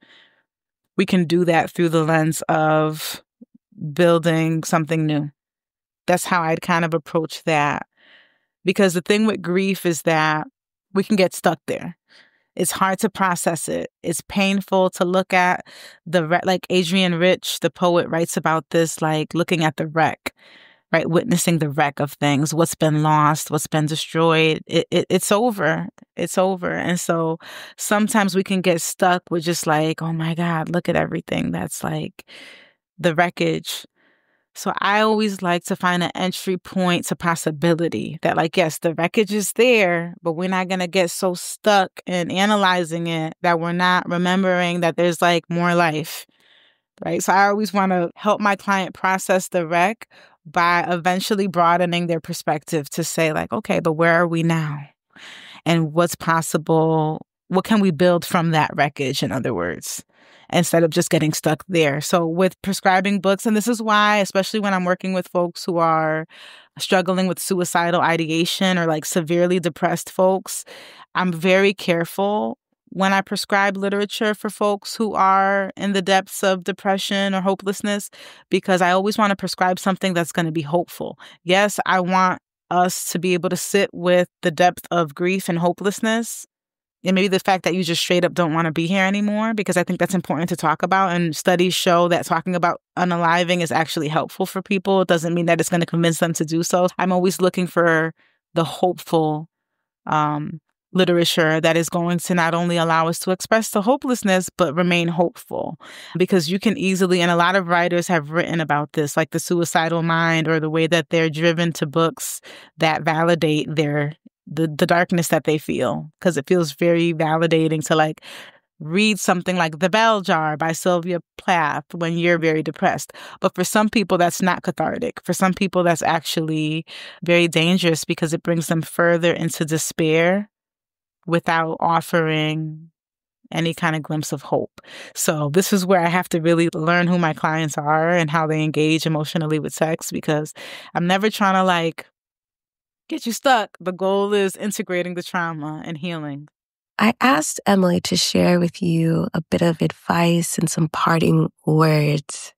we can do that through the lens of building something new. That's how I'd kind of approach that. Because the thing with grief is that we can get stuck there. It's hard to process it. It's painful to look at like Adrienne Rich, the poet, writes about this, like looking at the wreck, right? Witnessing the wreck of things, what's been lost, what's been destroyed. It's over. It's over. And so sometimes we can get stuck with just like, oh my God, look at everything that's like the wreckage. So I always like to find an entry point to possibility that, like, yes, the wreckage is there, but we're not going to get so stuck in analyzing it that we're not remembering that there's like more life, right? So I always want to help my client process the wreck by eventually broadening their perspective to say like, okay, but where are we now? And what's possible? What can we build from that wreckage, in other words? Instead of just getting stuck there. So with prescribing books, and this is why, especially when I'm working with folks who are struggling with suicidal ideation or like severely depressed folks, I'm very careful when I prescribe literature for folks who are in the depths of depression or hopelessness, because I always want to prescribe something that's going to be hopeful. Yes, I want us to be able to sit with the depth of grief and hopelessness, and maybe the fact that you just straight up don't want to be here anymore, because I think that's important to talk about. And studies show that talking about unaliving is actually helpful for people. It doesn't mean that it's going to convince them to do so. I'm always looking for the hopeful literature that is going to not only allow us to express the hopelessness, but remain hopeful. Because you can easily, and a lot of writers have written about this, like the suicidal mind, or the way that they're driven to books that validate the darkness that they feel, because it feels very validating to like read something like The Bell Jar by Sylvia Plath when you're very depressed. But for some people, that's not cathartic. For some people, that's actually very dangerous because it brings them further into despair without offering any kind of glimpse of hope. So this is where I have to really learn who my clients are and how they engage emotionally with sex, because I'm never trying to like get you stuck. The goal is integrating the trauma and healing. I asked Emely to share with you a bit of advice and some parting words.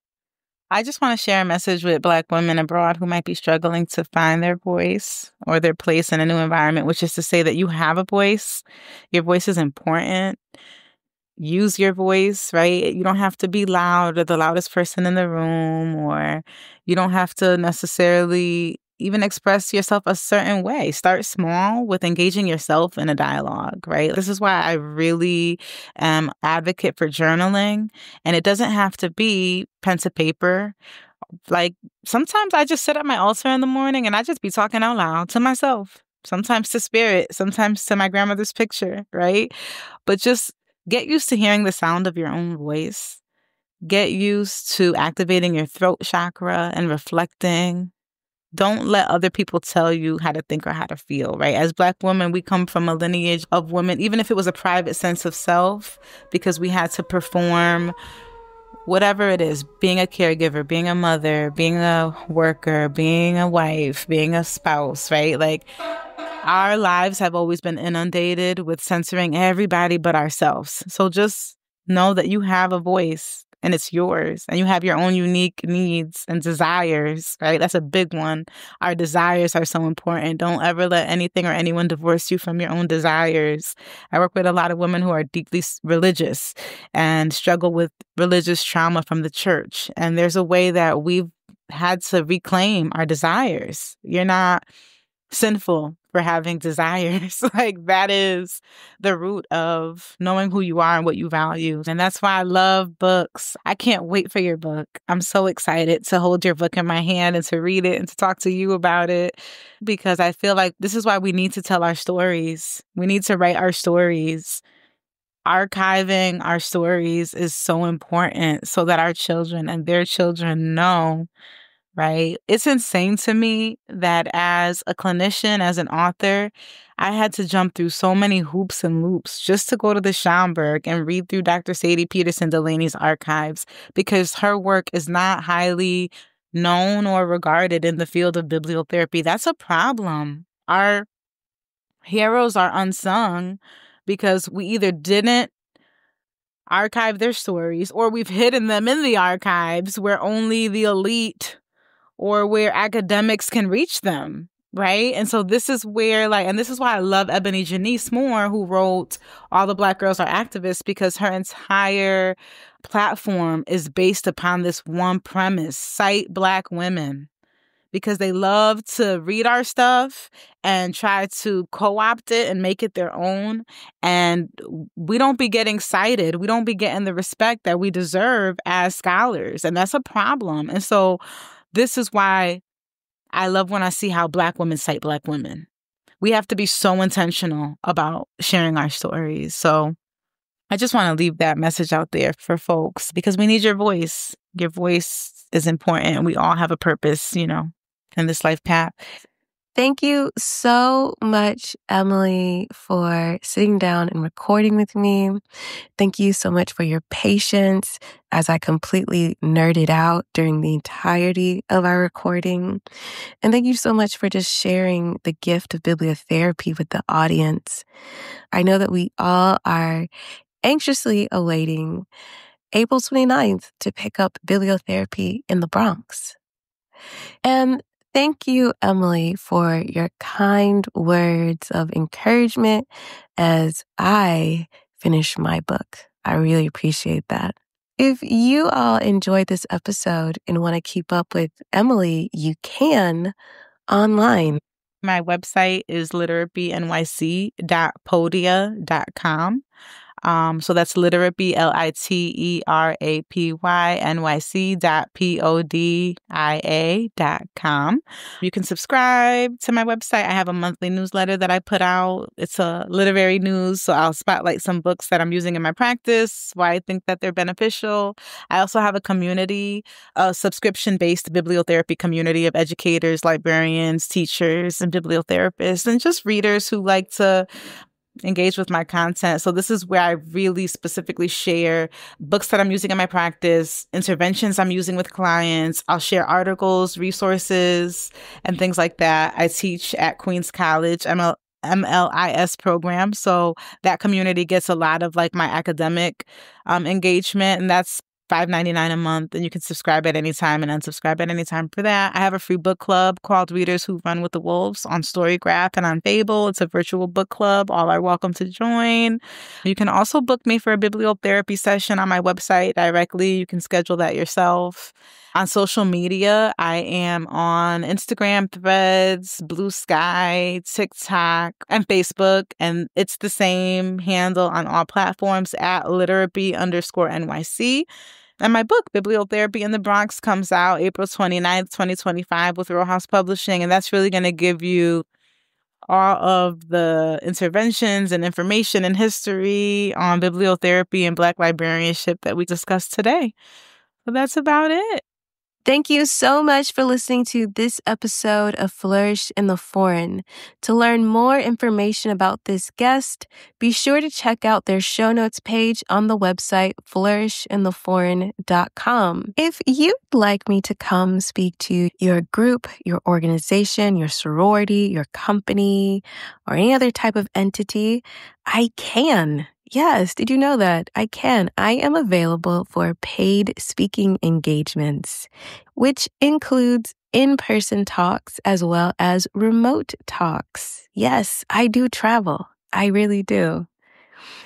I just want to share a message with Black women abroad who might be struggling to find their voice or their place in a new environment, which is to say that you have a voice. Your voice is important. Use your voice, right? You don't have to be loud or the loudest person in the room, or you don't have to necessarily even express yourself a certain way. Start small with engaging yourself in a dialogue, right? This is why I really am advocate for journaling. And it doesn't have to be pen to paper. Like sometimes I just sit at my altar in the morning and I just be talking out loud to myself, sometimes to spirit, sometimes to my grandmother's picture, right? But just get used to hearing the sound of your own voice. Get used to activating your throat chakra and reflecting. Don't let other people tell you how to think or how to feel, right? As Black women, we come from a lineage of women, even if it was a private sense of self, because we had to perform whatever it is, being a caregiver, being a mother, being a worker, being a wife, being a spouse, right? Like our lives have always been inundated with censoring everybody but ourselves. So just know that you have a voice and it's yours, and you have your own unique needs and desires, right? That's a big one. Our desires are so important. Don't ever let anything or anyone divorce you from your own desires. I work with a lot of women who are deeply religious and struggle with religious trauma from the church. And there's a way that we've had to reclaim our desires. You're not sinful for having desires. Like that is the root of knowing who you are and what you value. And that's why I love books. I can't wait for your book. I'm so excited to hold your book in my hand and to read it and to talk to you about it, because I feel like this is why we need to tell our stories. We need to write our stories. Archiving our stories is so important so that our children and their children know, right? It's insane to me that as a clinician, as an author, I had to jump through so many hoops and loops just to go to the Schomburg and read through Dr. Sadie Peterson Delaney's archives, because her work is not highly known or regarded in the field of bibliotherapy. That's a problem. Our heroes are unsung because we either didn't archive their stories or we've hidden them in the archives where only the elite or where academics can reach them. right? And so this is where, like, and this is why I love Ebony Janice Moore, who wrote All the Black Girls Are Activists, because her entire platform is based upon this one premise: cite Black women. Because they love to read our stuff and try to co-opt it and make it their own. And we don't be getting cited. We don't be getting the respect that we deserve as scholars. And that's a problem. And so this is why I love when I see how Black women cite Black women. We have to be so intentional about sharing our stories. So I just want to leave that message out there for folks, because we need your voice. Your voice is important. We all have a purpose, in this life path. Thank you so much, Emely, for sitting down and recording with me. Thank you so much for your patience as I completely nerded out during the entirety of our recording. And thank you so much for just sharing the gift of bibliotherapy with the audience. I know that we all are anxiously awaiting April 29th to pick up bibliotherapy in the Bronx. And thank you, Emely, for your kind words of encouragement as I finish my book. I really appreciate that. If you all enjoyed this episode and want to keep up with Emely, you can online. My website is literabynyc.podia.com. So that's Literapy, LITERAPYNYC.PODIA.com. You can subscribe to my website. I have a monthly newsletter that I put out. It's a literary news, so I'll spotlight some books that I'm using in my practice, why I think that they're beneficial. I also have a community, a subscription-based bibliotherapy community of educators, librarians, teachers, and bibliotherapists, and just readers who like to engage with my content. So this is where I really specifically share books that I'm using in my practice, interventions I'm using with clients. I'll share articles, resources, and things like that. I teach at Queens College MLIS program. So that community gets a lot of like my academic engagement, and that's $5.99 a month, and you can subscribe at any time and unsubscribe at any time for that. I have a free book club called Readers Who Run with the Wolves on Storygraph and on Fable. It's a virtual book club. All are welcome to join. You can also book me for a bibliotherapy session on my website directly. You can schedule that yourself. On social media, I am on Instagram, Threads, Blue Sky, TikTok, and Facebook. And it's the same handle on all platforms at Literapy_NYC. And my book, Bibliotherapy in the Bronx, comes out April 29th, 2025 with Row House Publishing. And that's really going to give you all of the interventions and information and history on bibliotherapy and Black librarianship that we discussed today. So that's about it. Thank you so much for listening to this episode of Flourish in the Foreign. To learn more information about this guest, be sure to check out their show notes page on the website flourishintheforeign.com. If you'd like me to come speak to your group, your organization, your sorority, your company, or any other type of entity, I can. Yes, did you know that? I can. I am available for paid speaking engagements, which includes in-person talks as well as remote talks. Yes, I do travel. I really do.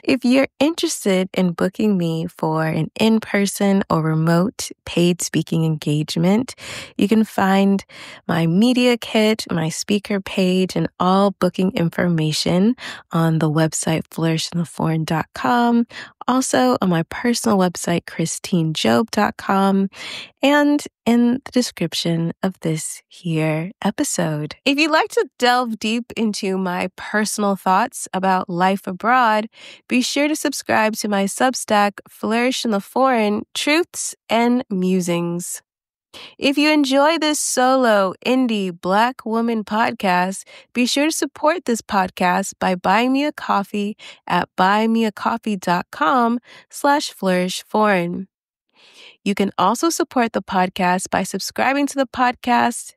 If you're interested in booking me for an in-person or remote paid speaking engagement, you can find my media kit, my speaker page, and all booking information on the website flourishintheforeign.com, also on my personal website, christinejob.com, and in the description of this here episode. If you'd like to delve deep into my personal thoughts about life abroad, be sure to subscribe to my Substack, Flourish in the Foreign, Truths and Musings. If you enjoy this solo indie Black woman podcast, be sure to support this podcast by buying me a coffee at buymeacoffee.com/flourishforeign. You can also support the podcast by subscribing to the podcast,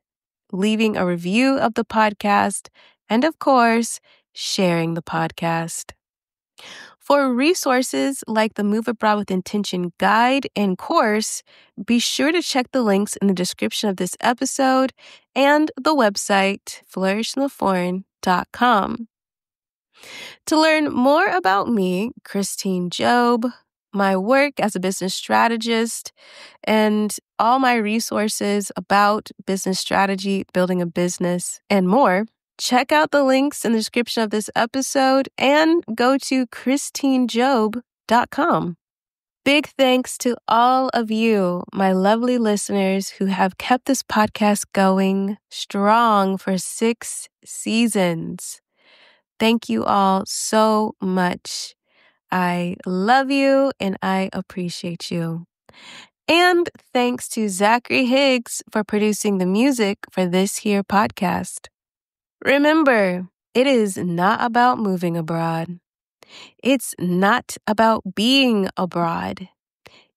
leaving a review of the podcast, and of course, sharing the podcast. For resources like the Move Abroad with Intention guide and course, be sure to check the links in the description of this episode and the website flourishintheforeign.com. To learn more about me, Christine Job, my work as a business strategist, and all my resources about business strategy, building a business, and more, check out the links in the description of this episode and go to christinejob.com. Big thanks to all of you, my lovely listeners who have kept this podcast going strong for 6 seasons. Thank you all so much. I love you and I appreciate you. And thanks to Zachary Higgs for producing the music for this here podcast. Remember, it is not about moving abroad. It's not about being abroad.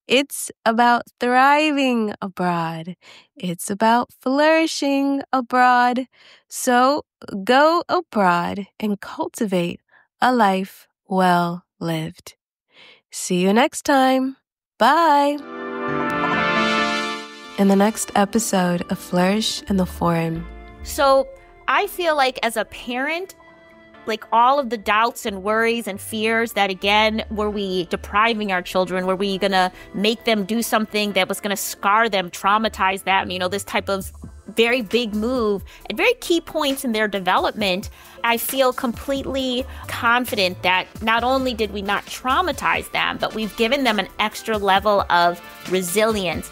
It's about thriving abroad. It's about flourishing abroad. So go abroad and cultivate a life well lived. See you next time. Bye. In the next episode of Flourish in the Foreign. So I feel like as a parent, like all of the doubts and worries and fears that, again, were we depriving our children? Were we going to make them do something that was going to scar them, traumatize them? You know, this type of very big move at very key points in their development. I feel completely confident that not only did we not traumatize them, but we've given them an extra level of resilience.